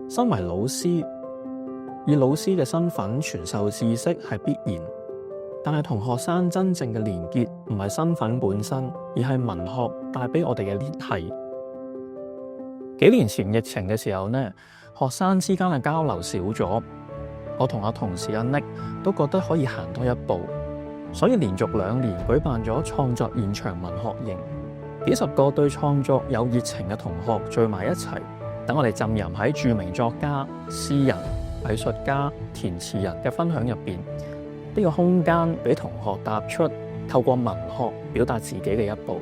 身為老師，以老師嘅身份傳授知識係必然，但係同學生真正嘅連結唔係身份本身，而係文學帶俾我哋嘅聯繫。幾年前疫情嘅時候呢，學生之間嘅交流少咗，我同阿同事阿 Nick 都覺得可以行多一步，所以連續2年舉辦咗創作現場文學營，幾十個對創作有熱情嘅同學聚埋一齊，等我哋浸淫喺著名作家、詩人、藝術家、填詞人嘅分享入邊，呢個空間俾同學踏出透過文學表達自己嘅一步。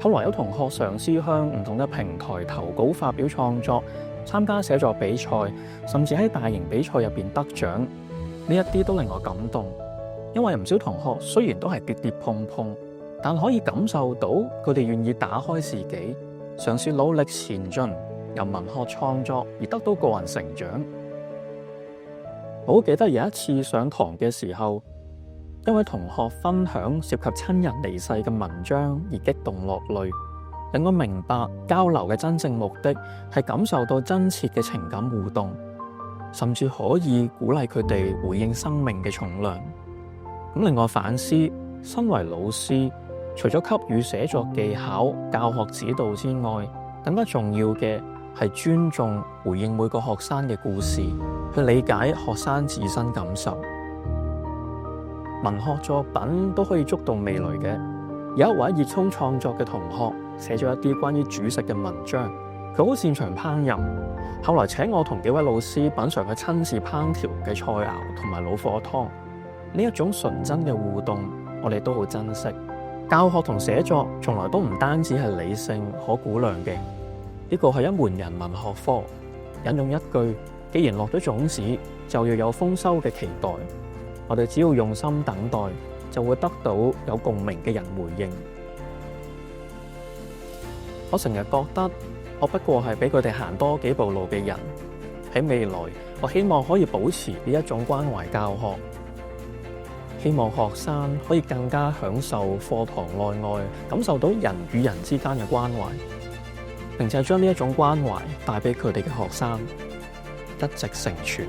後來有同學嘗試向唔同嘅平台投稿發表創作，參加寫作比賽，甚至喺大型比賽入邊得獎，呢一啲都令我感動。因為唔少同學雖然都係跌跌碰碰，但可以感受到佢哋願意打開自己，嘗試努力前進，由文學創作而得到個人成長。我好記得有一次上堂嘅時候，一位同學分享涉及親人離世嘅文章而激動落淚，令我明白交流嘅真正目的係感受到真切嘅情感互動，甚至可以鼓勵佢哋回應生命嘅重量。咁令我反思，身為老師，除咗給予寫作技巧、教學指導之外，更加重要嘅係尊重、回應每個學生嘅故事，去理解學生自身感受。文學作品都可以觸動味蕾嘅。有一位熱衷創作嘅同學寫咗一啲關於煮食嘅文章，佢好擅長烹飪。後來請我同幾位老師品嘗佢親自烹調嘅菜肴同埋老火湯，呢一種純真嘅互動，我哋都好珍惜。教學同寫作從來都唔單止係理性可估量嘅，呢個係一門人文學科。引用一句：既然落咗種子，就要有豐收嘅期待。我哋只要用心等待，就會得到有共鳴嘅人回應。我成日覺得，我不過係俾佢哋行多幾步路嘅人。喺未來，我希望可以保持呢一種關懷教學，希望學生可以更加享受課堂內外，感受到人與人之間嘅關懷，並且將呢一種關懷帶俾佢哋嘅學生，一直成傳。